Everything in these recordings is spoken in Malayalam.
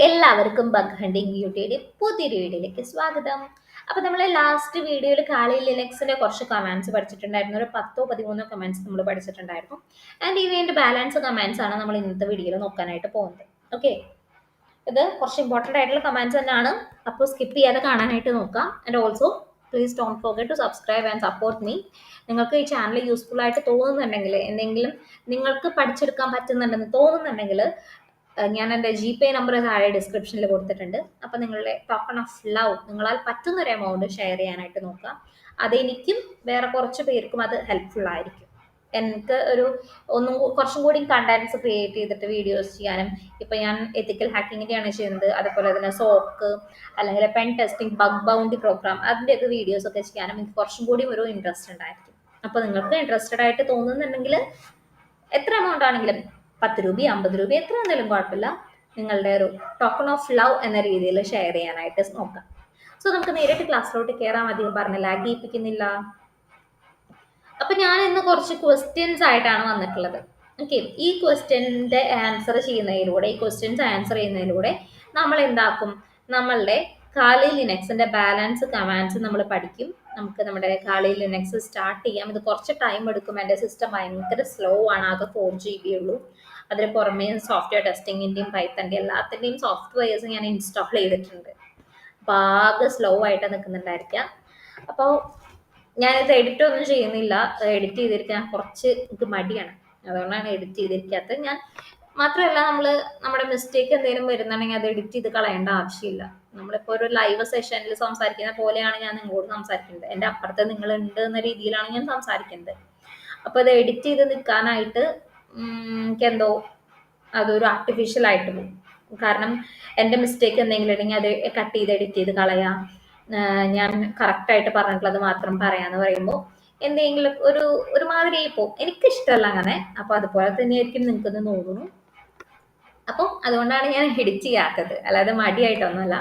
എല്ലാവർക്കും ബഗ് ഹണ്ടിങ് ബ്യൂട്ടിയുടെ പുതിയൊരു വീഡിയോയിലേക്ക് സ്വാഗതം. അപ്പോൾ നമ്മൾ ലാസ്റ്റ് വീഡിയോയിൽ കാളി ലിനക്സിന്റെ കുറച്ച് കമാൻഡ്സ് പഠിച്ചിട്ടുണ്ടായിരുന്നു. ഒരു 10-13 കമാൻഡ്സ് നമ്മൾ പഠിച്ചിട്ടുണ്ടായിരുന്നു. ആൻഡ് ഇവയുടെ ബാലൻസ് കമാൻഡ്സ് ആണ് നമ്മൾ ഇന്നത്തെ വീഡിയോയിൽ നോക്കാനായിട്ട് പോകുന്നത്. ഓക്കെ, ഇത് കുറച്ച് ഇമ്പോർട്ടൻ്റ് ആയിട്ടുള്ള കമാൻഡ്സ് തന്നെയാണ്. അപ്പോൾ സ്കിപ്പ് ചെയ്യാതെ കാണാനായിട്ട് നോക്കാം. And also please don't forget to subscribe and support me. നിങ്ങൾക്ക് ഈ ചാനൽ യൂസ്ഫുൾ ആയിട്ട് തോന്നുന്നുണ്ടെങ്കിൽ, എന്തെങ്കിലും നിങ്ങൾക്ക് പഠിച്ചെടുക്കാൻ പറ്റുന്നുണ്ടെന്ന് തോന്നുന്നുണ്ടെങ്കിൽ, ഞാൻ എൻ്റെ GPay നമ്പർ താഴെ ഡിസ്ക്രിപ്ഷനിൽ കൊടുത്തിട്ടുണ്ട്. അപ്പോൾ നിങ്ങളുടെ ടോക്കൺ ഓഫ് ലവ് നിങ്ങളാൽ പറ്റുന്നൊരു എമൗണ്ട് ഷെയർ ചെയ്യാനായിട്ട് നോക്കുക. അതെനിക്കും വേറെ കുറച്ച് പേർക്കും അത് ഹെൽപ്ഫുൾ ആയിരിക്കും. എനിക്ക് കുറച്ചും കൂടി കണ്ടന്റ്സ് ക്രിയേറ്റ് ചെയ്തിട്ട് വീഡിയോസ് ചെയ്യാനും, ഇപ്പം ഞാൻ എത്തിക്കൽ ഹാക്കിങ്ങിൻ്റെയാണ് ചെയ്യുന്നത്, അതുപോലെ തന്നെ സോക്ക് അല്ലെങ്കിൽ pen testing, bug bounty program, അതിൻ്റെയൊക്കെ വീഡിയോസ് ഒക്കെ ചെയ്യാനും എനിക്ക് കുറച്ചും കൂടി ഒരു ഇൻട്രസ്റ്റ് ഉണ്ടായിരിക്കും. അപ്പോൾ നിങ്ങൾക്ക് ഇൻട്രസ്റ്റഡ് ആയിട്ട് തോന്നുന്നുണ്ടെങ്കിൽ എത്ര എമൗണ്ട് ആണെങ്കിലും 10 രൂപ 50 രൂപ എത്ര എന്തെങ്കിലും കുഴപ്പമില്ല, നിങ്ങളുടെ ഒരു ടോക്കൺ ഓഫ് ലവ് എന്ന രീതിയിൽ ഷെയർ ചെയ്യാനായിട്ട് നോക്കാം. സോ നമുക്ക് നേരിട്ട് ക്ലാസ്സിലോട്ട് കയറാൻ അധികം പറഞ്ഞ് ലാഗ് ചെയ്യിപ്പിക്കുന്നില്ല. അപ്പൊ ഞാൻ ഇന്ന് കുറച്ച് ക്വസ്റ്റ്യൻസ് ആയിട്ടാണ് വന്നിട്ടുള്ളത്. ഓക്കെ, ഈ ക്വസ്റ്റ്യൻ്റെ ആൻസർ ചെയ്യുന്നതിലൂടെ നമ്മൾ എന്താക്കും, നമ്മളുടെ കാളി ലിനക്സിന്റെ ബാലൻസ് കമാൻഡ്സ് നമ്മൾ പഠിക്കും. നമുക്ക് നമ്മുടെ കാളി ലിനക്സ് സ്റ്റാർട്ട് ചെയ്യാം. ഇത് കുറച്ച് ടൈം എടുക്കും. എൻ്റെ സിസ്റ്റം ഭയങ്കര സ്ലോ ആണ്, ആകെ 4 GB ഉള്ളൂ. അതിന് പുറമേ സോഫ്റ്റ്വെയർ ടെസ്റ്റിങ്ങിൻ്റെയും പൈത്തൻ്റെ എല്ലാത്തിൻ്റെയും സോഫ്റ്റ്വെയർസ് ഞാൻ ഇൻസ്റ്റാൾ ചെയ്തിട്ടുണ്ട്. അപ്പോൾ ആകെ സ്ലോ ആയിട്ട് നിൽക്കുന്നുണ്ടായിരിക്കാം. അപ്പോൾ ഞാനിത് എഡിറ്റ് ഒന്നും ചെയ്യുന്നില്ല. എഡിറ്റ് ചെയ്തിരിക്കാൻ കുറച്ച് എനിക്ക് മടിയാണ്, അതുകൊണ്ടാണ് എഡിറ്റ് ചെയ്തിരിക്കാത്തത്. ഞാൻ മാത്രമല്ല, നമ്മുടെ മിസ്റ്റേക്ക് എന്തെങ്കിലും വരുന്നുണ്ടെങ്കിൽ അത് എഡിറ്റ് ചെയ്ത് കളയേണ്ട ആവശ്യമില്ല. നമ്മളിപ്പോൾ ഒരു ലൈവ് സെഷനിൽ സംസാരിക്കുന്ന പോലെയാണ് ഞാൻ നിങ്ങളോട് സംസാരിക്കുന്നത്. എൻ്റെ അപ്പുറത്ത് നിങ്ങളുണ്ട് എന്ന രീതിയിലാണ് ഞാൻ സംസാരിക്കുന്നത്. അപ്പോൾ അത് എഡിറ്റ് ചെയ്ത് നിൽക്കാനായിട്ട് എനിക്കെന്തോ അതൊരു ആർട്ടിഫിഷ്യൽ ആയിട്ട് പോകും. കാരണം എൻ്റെ മിസ്റ്റേക്ക് എന്തെങ്കിലും ഉണ്ടെങ്കിൽ അത് കട്ട് ചെയ്ത് എഡിറ്റ് ചെയ്ത് കളയാം, ഞാൻ കറക്റ്റായിട്ട് പറഞ്ഞിട്ടുള്ളത് മാത്രം പറയാന്ന് പറയുമ്പോൾ എന്തെങ്കിലും ഒരുമാതിരി പോകും. എനിക്കിഷ്ടമല്ല അങ്ങനെ. അപ്പോൾ അതുപോലെ തന്നെയായിരിക്കും നിങ്ങൾക്കൊന്ന് തോന്നുന്നു. അപ്പം അതുകൊണ്ടാണ് ഞാൻ എഡിറ്റ് ചെയ്യാത്തത്, അല്ലാതെ മടിയായിട്ടൊന്നുമല്ല.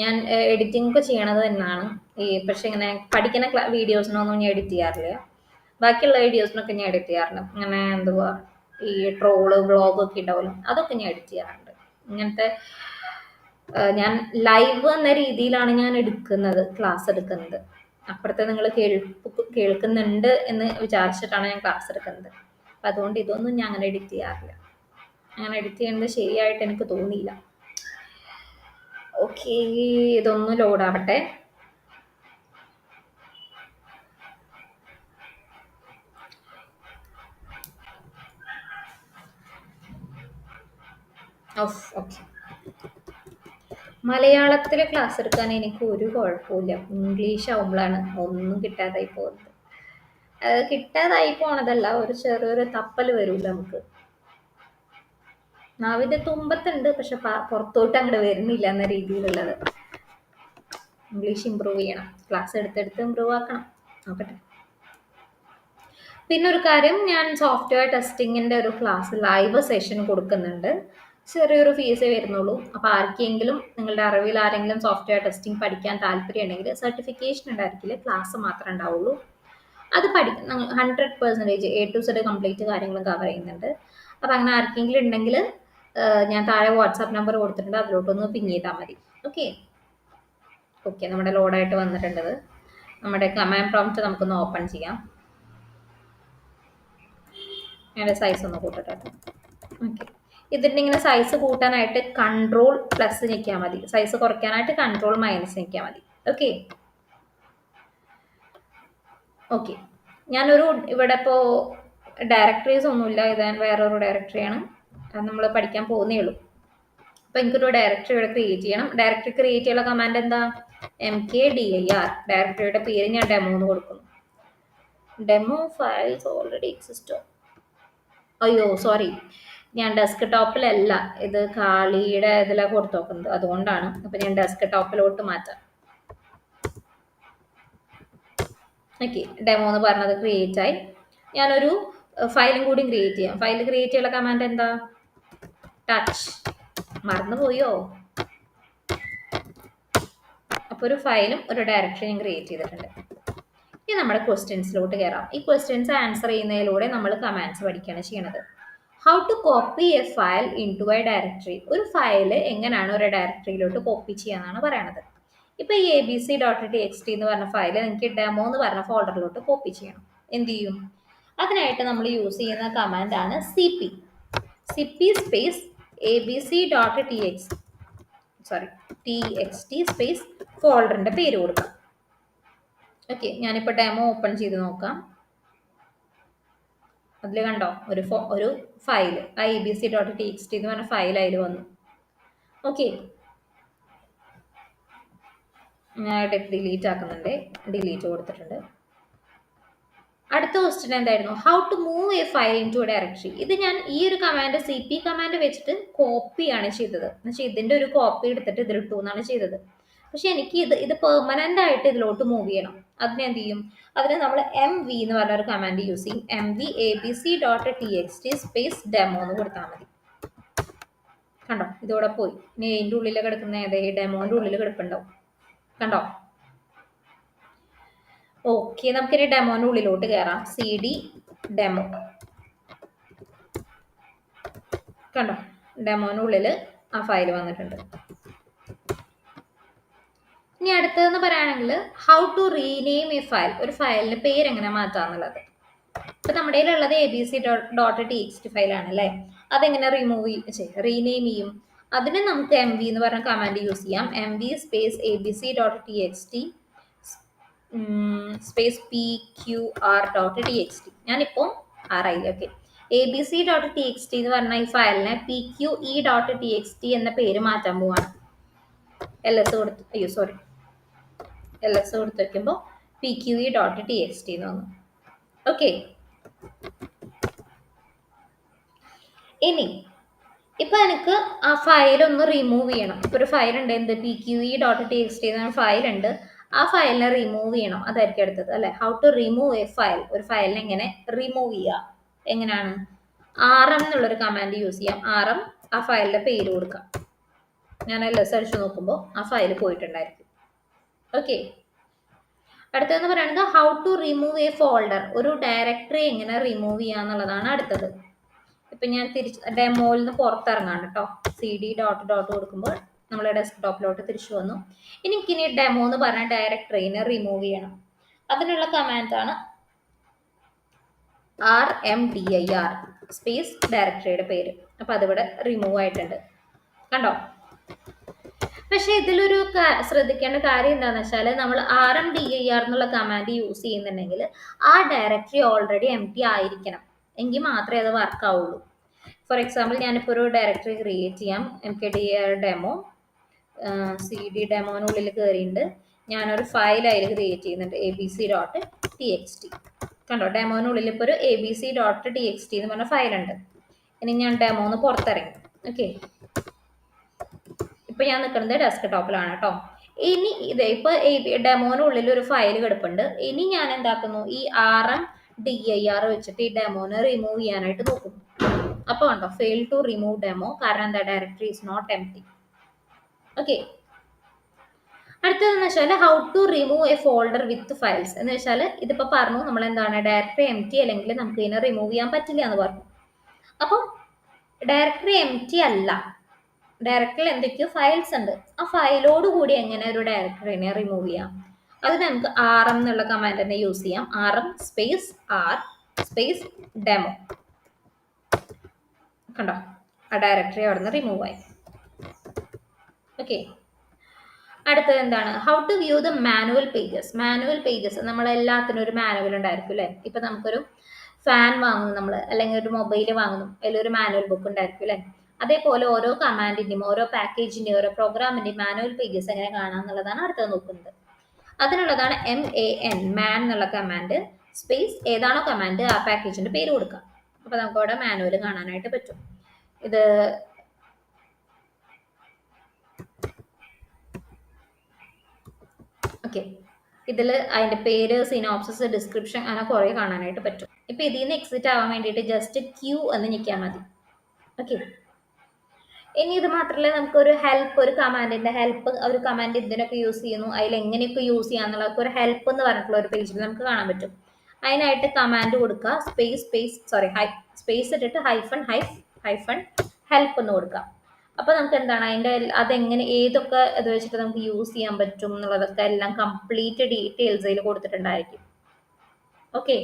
ഞാൻ എഡിറ്റിംഗ് ഒക്കെ ചെയ്യണത് തന്നെയാണ്. പക്ഷെ ഇങ്ങനെ പഠിക്കുന്ന വീഡിയോസിനൊന്നും ഞാൻ എഡിറ്റ് ചെയ്യാറില്ല. ബാക്കിയുള്ള വീഡിയോസിനൊക്കെ ഞാൻ എഡിറ്റ് ചെയ്യാറുണ്ട്. ഇങ്ങനെ എന്തുവാ, ഈ ട്രോള് വ്ളോഗൊക്കെ ഉണ്ടാവുമല്ലോ, അതൊക്കെ ഞാൻ എഡിറ്റ് ചെയ്യാറുണ്ട്. ഇങ്ങനത്തെ ഞാൻ ലൈവ് എന്ന രീതിയിലാണ് ഞാൻ ക്ലാസ് എടുക്കുന്നത്. അപ്പുറത്തെ നിങ്ങൾ കേൾക്കുന്നുണ്ട് എന്ന് വിചാരിച്ചിട്ടാണ് ഞാൻ ക്ലാസ് എടുക്കുന്നത്. അപ്പം അതുകൊണ്ട് ഇതൊന്നും ഞാൻ അങ്ങനെ എഡിറ്റ് ചെയ്യാറില്ല. അങ്ങനെ എഡിറ്റ് ചെയ്യുന്നത് ശരിയായിട്ട് എനിക്ക് തോന്നിയില്ല. ഓക്കെ, ഇതൊന്ന് ലോഡാവട്ടെ. ഓക്കെ, മലയാളത്തിൽ ക്ലാസ് എടുക്കാൻ എനിക്ക് ഒരു കുഴപ്പമില്ല. ഇംഗ്ലീഷ് ആവുമ്പോഴാണ് ഒന്നും കിട്ടാതായി പോകുന്നത്. കിട്ടാതായി പോണതല്ല, ഒരു ചെറിയൊരു തപ്പൽ വരൂല നമുക്ക്. നാവിൻ്റെ തുമ്പത്തുണ്ട്, പക്ഷെ പുറത്തോട്ട് അങ്ങോട്ട് വരുന്നില്ല എന്ന രീതിയിലുള്ളത്. ഇംഗ്ലീഷ് ഇമ്പ്രൂവ് ചെയ്യണം, ക്ലാസ് എടുത്തെടുത്ത് ഇമ്പ്രൂവ് ആക്കണം. നോക്കട്ടെ. പിന്നെ ഒരു കാര്യം, ഞാൻ സോഫ്റ്റ്വെയർ ടെസ്റ്റിങ്ങിൻ്റെ ഒരു ക്ലാസ് ലൈവ് സെഷൻ കൊടുക്കുന്നുണ്ട്. ചെറിയൊരു ഫീസേ വരുന്നുള്ളൂ. അപ്പോൾ ആർക്കെങ്കിലും, നിങ്ങളുടെ അറിവിൽ ആരെങ്കിലും സോഫ്റ്റ്വെയർ ടെസ്റ്റിംഗ് പഠിക്കാൻ താല്പര്യം ഉണ്ടെങ്കിൽ, സർട്ടിഫിക്കേഷൻ ഉണ്ടായിരിക്കില്ല, ക്ലാസ് മാത്രമേ ഉണ്ടാവുള്ളൂ. അത് 100% A to Z കംപ്ലീറ്റ് കാര്യങ്ങളും കവർ ചെയ്യുന്നുണ്ട്. അപ്പോൾ അങ്ങനെ ആർക്കെങ്കിലും ഉണ്ടെങ്കിൽ ഞാൻ താഴെ വാട്സാപ്പ് നമ്പർ കൊടുത്തിട്ടുണ്ട്, അതിലോട്ടൊന്ന് പിങ് ചെയ്താൽ മതി. ഓക്കെ, നമ്മുടെ ലോഡായിട്ട് വന്നിട്ടുണ്ടത്. നമ്മുടെ കമാൻഡ് പ്രോംപ്റ്റ് നമുക്കൊന്ന് ഓപ്പൺ ചെയ്യാം. അതിൻ്റെ സൈസ് ഒന്ന് കൂട്ടട്ടെ. ഓക്കെ, ഇതിൻ്റെ ഇങ്ങനെ സൈസ് കൂട്ടാനായിട്ട് Ctrl+ ഞെക്കിയാൽ മതി. സൈസ് കുറയ്ക്കാനായിട്ട് Ctrl- ഞെക്കിയാൽ മതി. ഓക്കെ, ഇവിടെ ഇപ്പോൾ ഡയറക്ടറീസ് ഒന്നുമില്ല, ഇത് വേറൊരു ഡയറക്ടറിയാണ്. അത് നമ്മൾ പഠിക്കാൻ പോകുന്നേ ഉള്ളൂ. അപ്പോൾ എനിക്കൊരു ഡയറക്ടറി ഇവിടെ ക്രിയേറ്റ് ചെയ്യണം. ഡയറക്ടറി ക്രിയേറ്റ് ചെയ്യാനുള്ള കമാൻഡ് എന്താ? mkdir. ഡയറക്ടറിയുടെ പേര് ഞാൻ ഡെമോ എന്ന് കൊടുക്കുന്നു. ഡെമോ ഫയൽസ് ഓൾറെഡി എക്സിസ്റ്റോ. അയ്യോ സോറി, ഞാൻ ഡെസ്ക് ടോപ്പിലല്ല, ഇത് കാളിയുടെ ഇതിലാണ് കൊടുത്തു നോക്കുന്നത്, അതുകൊണ്ടാണ്. അപ്പം ഞാൻ ഡെസ്ക് ടോപ്പിലോട്ട് മാറ്റാം. ഓക്കെ, ഡെമോ എന്ന് പറഞ്ഞത് ക്രിയേറ്റ് ആയി. ഞാനൊരു ഫയലും കൂടി ക്രിയേറ്റ് ചെയ്യാം. ഫയൽ ക്രിയേറ്റ് ചെയ്യാനുള്ള കമാൻഡ് എന്താ? ടച്ച്. മറന്നുപോയോ? അപ്പോൾ ഒരു ഫയലും ഒരു ഡയറക്ടറിയും ക്രിയേറ്റ് ചെയ്തിട്ടുണ്ട്. ഇനി നമ്മുടെ ക്വസ്റ്റ്യൻസിലോട്ട് കയറാം. ഈ ക്വസ്റ്റ്യൻസ് ആൻസർ ചെയ്യുന്നതിലൂടെ നമ്മൾ കമാൻഡ്സ് പഠിക്കുകയാണ് ചെയ്യണത്. How to copy a file into a directory. ഒരു ഫയൽ എങ്ങനെയാണ് ഒരു ഡയറക്ടറിയിലോട്ട് കോപ്പി ചെയ്യാന്നാണ് പറയണത്. ഇപ്പൊ ഈ abc.txt എന്ന് പറഞ്ഞ ഫയൽ എനിക്ക് ഡെമോ എന്ന് പറഞ്ഞ ഫോൾഡറിലോട്ട് കോപ്പി ചെയ്യണം. എന്ത് ചെയ്യും? അതിനായിട്ട് നമ്മൾ യൂസ് ചെയ്യുന്ന കമാൻഡ് ആണ് cp സ്പേസ് txt സ്പേസ് ഫോൾഡറിന്റെ പേര് കൊടുക്കാം. ഓക്കെ, ഞാനിപ്പോൾ ഡെമോ ഓപ്പൺ ചെയ്ത് നോക്കാം. അതിൽ കണ്ടോ ഒരു ഫയൽ abc.txt എന്ന് പറഞ്ഞ ഫയൽ അതിൽ വന്നു. ഓക്കെ, ഞാൻ ഡിലീറ്റ് ആക്കുന്നുണ്ട്, ഡിലീറ്റ് കൊടുത്തിട്ടുണ്ട്. അടുത്ത ക്വസ്റ്റ്യൻ എന്തായിരുന്നു? How to move a file into directory. ഇത് ഞാൻ ഈ ഒരു കമാൻഡ് cp കമാൻഡ് വെച്ചിട്ട് കോപ്പിയാണ് ചെയ്തത്. എന്നുവെച്ചാൽ ഇതിന്റെ ഒരു കോപ്പി എടുത്തിട്ട് ഇതിലിട്ടു എന്നാണ് ചെയ്തത്. പക്ഷെ എനിക്ക് ഇത് പെർമനന്റ് ആയിട്ട് ഇതിലോട്ട് മൂവ് ചെയ്യണം. അതിന് എന്ത് ചെയ്യും? അതിന് നമ്മൾ mv എന്ന് പറഞ്ഞ ഒരു കമാൻഡ് യൂസ് ചെയ്യും. mv abc.txt സ്പേസ് ഡെമോ എന്ന് കൊടുത്താൽ മതി. കണ്ടോ, ഇതോടെ പോയി. ഇനി അതിൻ്റെ ഉള്ളിൽ കിടക്കുന്ന ഏതേ ഡെമോന്റെ ഉള്ളിൽ കിടപ്പുണ്ടാവും. കണ്ടോ? ഓക്കെ, നമുക്കിനി ഡെമോന്റെ ഉള്ളിലോട്ട് കയറാം. cd demo. കണ്ടോ, ഡെമോന്റെ ഉള്ളിൽ ആ ഫയൽ വന്നിട്ടുണ്ട്. ഇനി അടുത്തതെന്ന് പറയുകയാണെങ്കിൽ how to rename a file. ഒരു ഫയലിന്റെ പേര് എങ്ങനെ മാറ്റാന്നുള്ളത്. ഇപ്പൊ നമ്മുടെ കയ്യിലുള്ളത് abc.txt ഫയലാണ് അല്ലേ. അതെങ്ങനെ റീനെയിം ചെയ്യും? അതിന് നമുക്ക് mv എന്ന് പറഞ്ഞ കമാൻഡ് യൂസ് ചെയ്യാം. mv space abc.txt space pqr.txt. ഞാനിപ്പോൾ ആറായി. ഓക്കെ, abc.txt എന്ന് പറഞ്ഞ ഈ ഫയലിനെ pqe.txt എന്ന പേര് മാറ്റാൻ പോവാണ്. ls കൊടുത്ത് വെക്കുമ്പോൾ pqe.txt എന്ന് വന്നു. ഓക്കെ, ഇനി ഇപ്പൊ എനിക്ക് ആ ഫയൽ ഒന്ന് റിമൂവ് ചെയ്യണം. ഇപ്പൊ ഒരു ഫയൽ ഉണ്ട്, എന്ത് pqe.txt എന്ന ഫയൽ ഉണ്ട്. ആ ഫയലിനെ റിമൂവ് ചെയ്യണം. അതായിരിക്കും അടുത്തത് അല്ലെ. How to remove a file. ഒരു ഫയലിനെ എങ്ങനെ റിമൂവ് ചെയ്യുക? എങ്ങനെയാണ്? rm എന്നുള്ളൊരു കമാൻഡ് യൂസ് ചെയ്യാം. rm ആ ഫയലിന്റെ പേര് കൊടുക്കാം. ഞാൻ ls അടിച്ചു നോക്കുമ്പോൾ ആ ഫയൽ പോയിട്ടുണ്ടായിരിക്കും. ഓക്കെ, അടുത്തതെന്ന് പറയുന്നത് how to remove a folder. ഒരു ഡയറക്ടറി എങ്ങനെ റിമൂവ് ചെയ്യുക എന്നുള്ളതാണ് അടുത്തത്. ഇപ്പൊ ഞാൻ ഡെമോയിൽ നിന്ന് പുറത്തിറങ്ങാണ് കേട്ടോ. cd.dot കൊടുക്കുമ്പോൾ നമ്മളെ ഡെസ്ക്ടോപ്പിലോട്ട് തിരിച്ചു വന്നു. എനിക്കിനി ഡെമോ എന്ന് പറഞ്ഞ ഡയറക്ടറിനെ റിമൂവ് ചെയ്യണം. അതിനുള്ള കമാൻഡ് ആണ് rmdir സ്പേസ് ഡയറക്ടറിയുടെ പേര്. അപ്പൊ അതിവിടെ റിമൂവ് ആയിട്ടുണ്ട്. കണ്ടോ? പക്ഷെ ഇതിലൊരു ശ്രദ്ധിക്കേണ്ട കാര്യം എന്താണെന്ന് വെച്ചാൽ നമ്മൾ rmdir എന്നുള്ള കമാൻഡ് യൂസ് ചെയ്യുന്നുണ്ടെങ്കിൽ ആ ഡയറക്ടറി ഓൾറെഡി empty ആയിരിക്കണം. എങ്കിൽ മാത്രമേ അത് വർക്ക് ആവുള്ളൂ. ഫോർ എക്സാമ്പിൾ, ഞാനിപ്പോൾ ഒരു ഡയറക്ടറി ക്രിയേറ്റ് ചെയ്യാം. mkdir ഡെമോ cd ഡെമോനുള്ളിൽ കയറിയിട്ട് ഞാനൊരു ഫയൽ അതിൽ ക്രിയേറ്റ് ചെയ്യുന്നുണ്ട് abc.txt. കണ്ടോ, ഡെമോനുള്ളിൽ ഇപ്പോൾ ഒരു abc.txt എന്ന് പറഞ്ഞ ഫയലുണ്ട്. ഇനി ഞാൻ ഡെമോന്ന് പുറത്തിറങ്ങി. ഓക്കെ, ഇപ്പൊ ഞാൻ നിൽക്കുന്നത് ഡെസ്ക്ടോപ്പിലാണ് കേട്ടോ. ഇനി ഇപ്പൊ ഡെമോനുള്ളിൽ ഒരു ഫയൽ കിടപ്പുണ്ട്. ഇനി ഞാൻ എന്താക്കുന്നു? ഈ rmdir വെച്ചിട്ട് ഈ ഡെമോനെ റിമൂവ് ചെയ്യാനായിട്ട് നോക്കുന്നു. അപ്പൊ കണ്ടോ, ഫെയിൽ ടു റിമൂവ് ഡെമോ. കാരണം എന്താ? Directory is not empty. Okay, അടുത്തതെന്ന് വെച്ചാൽ how to remove a folder with files. എന്ന് വെച്ചാൽ ഇതിപ്പോ പറഞ്ഞു നമ്മൾ എന്താണ് ഡയറക്ടറി എംപ്റ്റി അല്ലെങ്കിൽ നമുക്ക് ഇതിനെ റിമൂവ് ചെയ്യാൻ പറ്റില്ല എന്ന് പറഞ്ഞു. അപ്പം ഡയറക്ടറി എംപ്റ്റി അല്ല, ഡയറക്ടറിയിൽ എന്തൊക്കെയോ ഫയൽസ് ഉണ്ട്. ആ ഫയലോട് കൂടി എങ്ങനെ ഒരു ഡയറക്ടറിനെ റിമൂവ് ചെയ്യാം? അതിന് നമുക്ക് rm എന്നുള്ള കമാൻഡ് തന്നെ യൂസ് ചെയ്യാം. rm space r space demo. കണ്ടോ, ആ ഡയറക്ടറി അവിടെ നിന്ന് റിമൂവ് ആയി. ഓക്കെ, അടുത്തത് എന്താണ്? How to view the manual pages. Manual pages നമ്മളെല്ലാത്തിനും ഒരു മാനുവൽ ഉണ്ടായിരിക്കും അല്ലേ. ഇപ്പൊ നമുക്കൊരു ഫാൻ വാങ്ങുന്നു നമ്മൾ, അല്ലെങ്കിൽ ഒരു മൊബൈൽ വാങ്ങുന്നു, അതിലൊരു മാനുവൽ ബുക്ക് ഉണ്ടായിരിക്കും അല്ലേ. അതേപോലെ ഓരോ കമാൻഡിന്റെയും ഓരോ പാക്കേജിന്റെയും ഓരോ പ്രോഗ്രാമിന്റെയും മാനുവൽ പേജസ് എങ്ങനെ കാണാം എന്നുള്ളതാണ് അടുത്തത് നോക്കുന്നത്. അതിനുള്ളതാണ് man എന്നുള്ള കമാൻഡ് സ്പേസ് ഏതാണോ കമാൻഡ് ആ പാക്കേജിന്റെ പേര് കൊടുക്കുക. അപ്പൊ നമുക്ക് അവിടെ മാനുവൽ കാണാനായിട്ട് പറ്റും. ഇത് ഓക്കെ, ഇതിൽ അതിന്റെ പേര്, സിനോപ്സിസ്, ഡിസ്ക്രിപ്ഷൻ അങ്ങനെ കുറെ കാണാനായിട്ട് പറ്റും. ഇപ്പൊ ഇതിൽ നിന്ന് എക്സിറ്റ് ആവാൻ വേണ്ടിയിട്ട് ജസ്റ്റ് ക്യൂ എന്ന് ഞെക്കിയാൽ മതി. ഓക്കെ, ഇനി ഇത് മാത്രമല്ല, നമുക്കൊരു ഹെൽപ്പ്, ഒരു കമാൻഡിന്റെ ഹെൽപ്പ്, ഒരു കമാൻഡ് ഇതിനൊക്കെ യൂസ് ചെയ്യുന്നു, അതിൽ എങ്ങനെയൊക്കെ യൂസ് ചെയ്യാന്നുള്ളതൊക്കെ ഒരു ഹെൽപ്പ് എന്ന് പറഞ്ഞിട്ടുള്ള ഒരു പേജിൽ നമുക്ക് കാണാൻ പറ്റും. അതിനായിട്ട് കമാൻഡ് കൊടുക്കുക സ്പേസ് ഇട്ടിട്ട് ഹൈഫൺ ഹെൽപ്പ് എന്ന് കൊടുക്കാം. അപ്പോൾ നമുക്ക് എന്താണ് അതിൻ്റെ അതെങ്ങനെ ഏതൊക്കെ ഇത് വെച്ചിട്ട് നമുക്ക് യൂസ് ചെയ്യാൻ പറ്റും എന്നുള്ളതൊക്കെ എല്ലാം കംപ്ലീറ്റ് ഡീറ്റെയിൽസ് അതിൽ കൊടുത്തിട്ടുണ്ടായിരിക്കും. ഓക്കെ.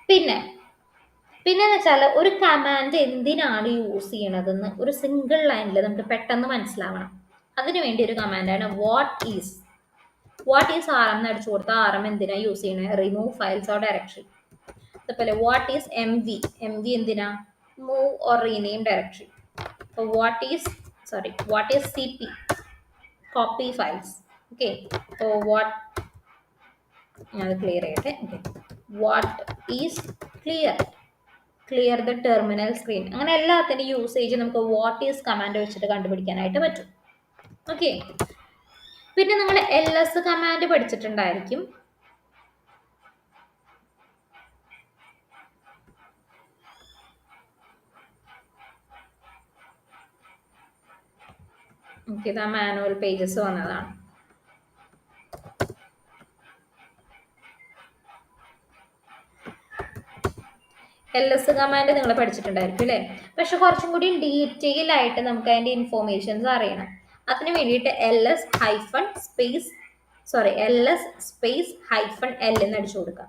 പിന്നെന്ന് വെച്ചാൽ ഒരു കമാൻഡ് എന്തിനാണ് യൂസ് ചെയ്യണതെന്ന് ഒരു സിംഗിൾ ലൈനിൽ നമുക്ക് പെട്ടെന്ന് മനസ്സിലാവണം. അതിനു വേണ്ടി ഒരു കമാൻഡാണ് വാട്ട് ഈസ് ആർ എന്ന് അടിച്ചു കൊടുത്താൽ ആർ എന്തിനാ യൂസ് ചെയ്യണേ? Remove files or directory. അതുപോലെ വാട്ട് ഈസ് എം വി എന്തിനാ? Move or rename directory. അപ്പോൾ what is C P copy files. Okay. അപ്പോൾ ഞാൻ ക്ലിയർ ചെയ്യട്ടെ. Okay. What is clear the terminal screen. അങ്ങനെ എല്ലാത്തിൻ്റെ യൂസേജ് നമുക്ക് വാട്ട് ഈസ് കമാൻഡ് വെച്ചിട്ട് കണ്ടുപിടിക്കാനായിട്ട് പറ്റും. ഓക്കെ. പിന്നെ നമ്മൾ ls കമാൻഡ് പഠിച്ചിട്ടുണ്ടായിരിക്കും. ഇതാ മാനുവൽ പേജസ് വന്നതാണ്. ls കമാൻഡ് നിങ്ങൾ പഠിച്ചിട്ടുണ്ടായിരിക്കും അല്ലേ? പക്ഷെ കുറച്ചും കൂടി ഡീറ്റെയിൽ ആയിട്ട് നമുക്ക് അതിൻ്റെ ഇൻഫോർമേഷൻസ് അറിയണം. അതിന് വേണ്ടിയിട്ട് ls സ്പേസ് ഹൈഫൺ എൽ എന്ന് അടിച്ചു കൊടുക്കാം.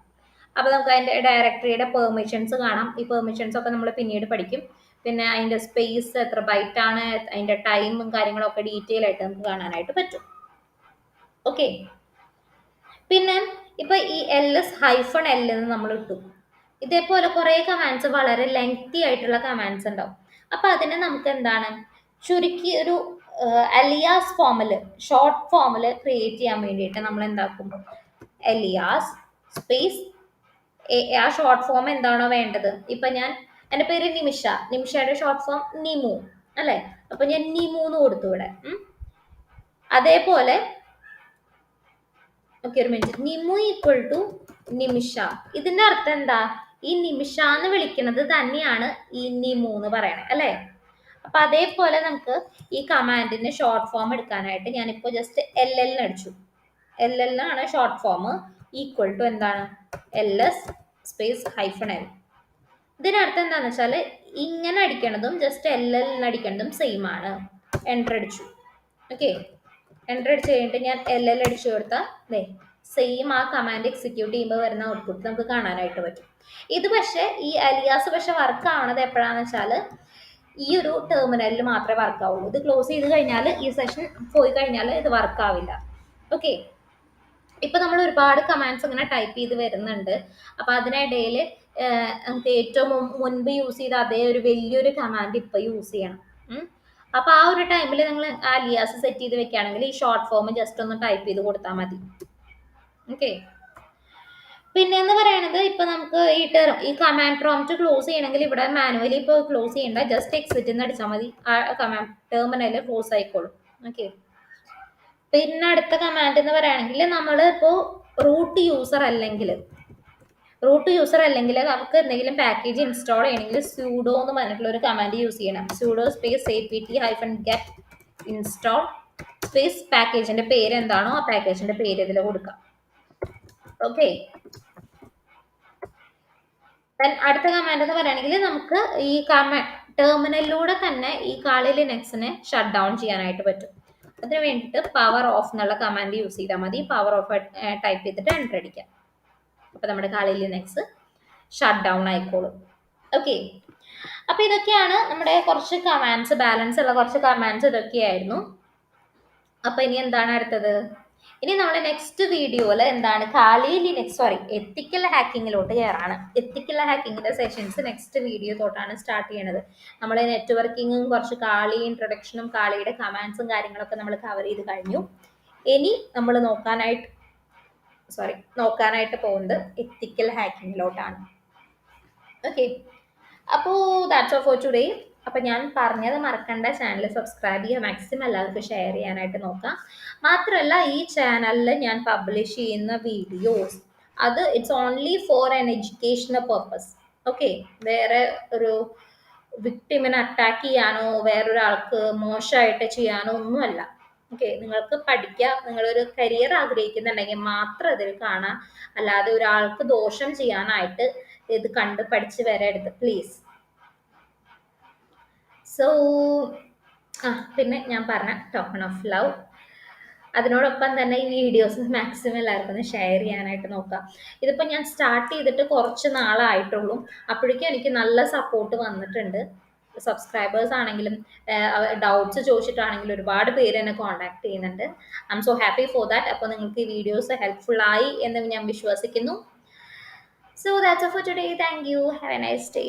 അപ്പോൾ നമുക്ക് അതിൻ്റെ ഡയറക്ടറിയുടെ പെർമിഷൻസ് കാണാം. ഈ പെർമിഷൻസ് ഒക്കെ നമ്മൾ പിന്നീട് പഠിക്കും. പിന്നെ അതിൻ്റെ സ്പേസ് എത്ര ബൈറ്റാണ്, അതിൻ്റെ ടൈമും കാര്യങ്ങളൊക്കെ ഡീറ്റെയിൽ ആയിട്ട് നമുക്ക് കാണാനായിട്ട് പറ്റും. ഓക്കെ. പിന്നെ ഇപ്പം ഈ ls ഹൈഫൺ എൽ എന്ന് നമ്മൾ ഇട്ടു. ഇതേപോലെ കുറേ കമാൻഡ്സ് വളരെ ലെങ്തി ആയിട്ടുള്ള കമാൻഡ്സ് ഉണ്ടാവും. അപ്പം അതിനെ നമുക്ക് എന്താണ് ചുരുക്കി ഒരു അലിയാസ് ഫോമിൽ ഷോർട്ട് ഫോമിൽ ക്രിയേറ്റ് ചെയ്യാൻ വേണ്ടിയിട്ട് നമ്മൾ എന്താക്കും? അലിയാസ് സ്പേസ് ആ ഷോർട്ട് ഫോം എന്താണോ വേണ്ടത്. ഇപ്പം എൻ്റെ പേര് നിമിഷയുടെ ഷോർട്ട് ഫോം നിമു അല്ലേ? അപ്പം ഞാൻ നിമു എന്ന് കൊടുത്തു ഇവിടെ. അതേപോലെ ഓക്കെ, ഒരു മിനിറ്റ്. നിമു ഈക്വൽ ടു നിമിഷ. ഇതിൻ്റെ അർത്ഥം എന്താ? ഈ നിമിഷ എന്ന് വിളിക്കുന്നത് തന്നെയാണ് ഈ നിമു എന്ന് പറയണത് അല്ലേ? അപ്പം അതേപോലെ നമുക്ക് ഈ കമാൻഡിന് ഷോർട്ട് ഫോം എടുക്കാനായിട്ട് ഞാനിപ്പോൾ ജസ്റ്റ് LL അടിച്ചു. LL ആണ് ഷോർട്ട് ഫോം. ഈക്വൽ ടു എന്താണ്? ls space hyphen L. ഇതിനർത്ഥം എന്താണെന്ന് വെച്ചാൽ ഇങ്ങനെ അടിക്കണതും ജസ്റ്റ് LL അടിക്കണതും സെയിം ആണ്. എൻ്റർ അടിച്ചു. ഓക്കെ. എൻ്റർ അടിച്ച് കഴിഞ്ഞിട്ട് ഞാൻ LL അടിച്ചു കൊടുത്താൽ സെയിം ആ കമാൻഡ് എക്സിക്യൂട്ട് ചെയ്യുമ്പോൾ വരുന്ന ഔട്ട്പുട്ട് നമുക്ക് കാണാനായിട്ട് പറ്റും. ഇത് പക്ഷേ ഈ അലിയാസ് വർക്ക് ആവണത് എപ്പോഴാണെന്ന് വെച്ചാൽ ഈ ഒരു ടെർമിനലിൽ മാത്രമേ വർക്ക് ആവുള്ളൂ. ഇത് ക്ലോസ് ചെയ്ത് കഴിഞ്ഞാൽ ഈ സെഷൻ പോയി കഴിഞ്ഞാൽ ഇത് വർക്ക് ആവില്ല. ഓക്കെ. ഇപ്പം നമ്മൾ ഒരുപാട് കമാൻഡ്സ് ഇങ്ങനെ ടൈപ്പ് ചെയ്ത് വരുന്നുണ്ട്. അപ്പം അതിനിടയിൽ നമുക്ക് ഏറ്റവും മുൻപ് യൂസ് ചെയ്ത അതേ ഒരു വലിയൊരു കമാൻഡ് ഇപ്പം യൂസ് ചെയ്യണം. അപ്പോൾ ആ ഒരു ടൈമിൽ നിങ്ങൾ അലിയാസ് സെറ്റ് ചെയ്ത് വെക്കുകയാണെങ്കിൽ ഈ ഷോർട്ട് ഫോം ജസ്റ്റ് ഒന്ന് ടൈപ്പ് ചെയ്ത് കൊടുത്താൽ മതി. ഓക്കെ. പിന്നെന്ന് പറയണത് ഇപ്പൊ നമുക്ക് ഈ കമാൻഡ് പ്രോംപ്റ്റ് ക്ലോസ് ചെയ്യണമെങ്കിൽ ഇവിടെ മാനുവലി ഇപ്പോൾ ക്ലോസ് ചെയ്യേണ്ട, ജസ്റ്റ് എക്സിറ്റ് എന്ന് അടിച്ചാൽ മതി. ആ കമാൻഡ് ടെർമിനൽ ക്ലോസ് ആയിക്കോളും. ഓക്കെ. പിന്നെ അടുത്ത കമാൻഡ് എന്ന് പറയുകയാണെങ്കിൽ നമ്മൾ ഇപ്പോൾ റൂട്ട് യൂസർ അല്ലെങ്കിൽ നമുക്ക് എന്തെങ്കിലും പാക്കേജ് ഇൻസ്റ്റാൾ ചെയ്യണമെങ്കിൽ സ്യൂഡോ എന്ന് പറഞ്ഞിട്ടുള്ള ഒരു കമാൻഡ് യൂസ് ചെയ്യണം. Pseudo space apt-get install space പാക്കേജിന്റെ പേര് എന്താണോ ആ പാക്കേജിന്റെ പേര് ഇതിൽ കൊടുക്കാം. ഓക്കെ. അടുത്ത കമാൻഡ് എന്ന് പറയുകയാണെങ്കിൽ നമുക്ക് ഈ ടെർമിനലിലൂടെ തന്നെ ഈ കാളി ലിനക്സിനെ ഷട്ട് ഡൗൺ ചെയ്യാനായിട്ട് പറ്റും. അതിന് വേണ്ടിയിട്ട് പവർ ഓഫ് എന്നുള്ള കമാൻഡ് യൂസ് ചെയ്താൽ മതി. പവർ ഓഫ് ടൈപ്പ് ചെയ്തിട്ട് എൻ്റർ അടിക്കാം. അപ്പോൾ നമ്മുടെ കാളി ലിനക്സ് ഷട്ട് ഡൗൺ ആയിക്കോളും. ഓക്കെ. അപ്പോൾ ഇതൊക്കെയാണ് നമ്മുടെ കുറച്ച് കമാൻഡ്സ്, ബാലൻസ് ഉള്ള കുറച്ച് കമാൻഡ്സ് ഇതൊക്കെയായിരുന്നു. അപ്പോൾ ഇനി എന്താണ് അടുത്തത്? ഇനി നമ്മൾ നെക്സ്റ്റ് വീഡിയോയിൽ എന്താണ് എത്തിക്കൽ ഹാക്കിങ്ങിലോട്ട് കയറാണ്. എത്തിക്കൽ ഹാക്കിങ്ങിൻ്റെ സെഷൻസ് നെക്സ്റ്റ് വീഡിയോ തൊട്ടാണ് സ്റ്റാർട്ട് ചെയ്യണത്. നമ്മൾ നെറ്റ്വർക്കിങ്ങും കുറച്ച് കാളി ഇൻട്രൊഡക്ഷനും കാളിയുടെ കമാൻഡ്സും കാര്യങ്ങളൊക്കെ നമ്മൾ കവർ ചെയ്ത് കഴിഞ്ഞു. ഇനി നമ്മൾ നോക്കാനായിട്ട് പോകുന്നത് എത്തിക്കൽ ഹാക്കിങ്ങിലോട്ടാണ്. ഓക്കെ. അപ്പോൾ ദാറ്റ്സ് ഓൾ ഫോർ ടുഡേ. അപ്പം ഞാൻ പറഞ്ഞത് മറക്കണ്ട, ചാനൽ സബ്സ്ക്രൈബ് ചെയ്യുക, മാക്സിമം എല്ലാവർക്കും ഷെയർ ചെയ്യാനായിട്ട് നോക്കാം. മാത്രമല്ല ഈ ചാനലിൽ ഞാൻ പബ്ലിഷ് ചെയ്യുന്ന വീഡിയോസ് അത് it's only for an educational purpose. Okay. വേറെ ഒരു വിക്ടിമിനെ അറ്റാക്ക് ചെയ്യാനോ വേറൊരാൾക്ക് മോശമായിട്ട് ചെയ്യാനോ ഒന്നുമല്ല. ഓക്കെ. നിങ്ങൾക്ക് പഠിക്കുക, നിങ്ങളൊരു കരിയർ ആഗ്രഹിക്കുന്നുണ്ടെങ്കിൽ മാത്രം ഇതിൽ കാണാം. അല്ലാതെ ഒരാൾക്ക് ദോഷം ചെയ്യാനായിട്ട് ഇത് കണ്ട് പഠിച്ച് വരരുത് പ്ലീസ്. സോ പിന്നെ ഞാൻ പറഞ്ഞ ടോക്കൺ ഓഫ് ലവ്, അതിനോടൊപ്പം തന്നെ ഈ വീഡിയോസ് മാക്സിമം എല്ലാവർക്കും ഒന്ന് ഷെയർ ചെയ്യാനായിട്ട് നോക്കാം. ഇതിപ്പോൾ ഞാൻ സ്റ്റാർട്ട് ചെയ്തിട്ട് കുറച്ച് നാളായിട്ടുള്ളൂ, അപ്പോഴേക്കും എനിക്ക് നല്ല സപ്പോർട്ട് വന്നിട്ടുണ്ട്. സബ്സ്ക്രൈബേഴ്സ് ആണെങ്കിലും ഡൗട്ട്സ് ചോദിച്ചിട്ടാണെങ്കിലും ഒരുപാട് പേര് എന്നെ കോൺടാക്ട് ചെയ്യുന്നുണ്ട്. I M so happy for that. അപ്പോൾ നിങ്ങൾക്ക് ഈ വീഡിയോസ് ഹെൽപ്ഫുൾ ആയി എന്ന് ഞാൻ വിശ്വസിക്കുന്നു. So that's all for today. Thank you. Have A nice day.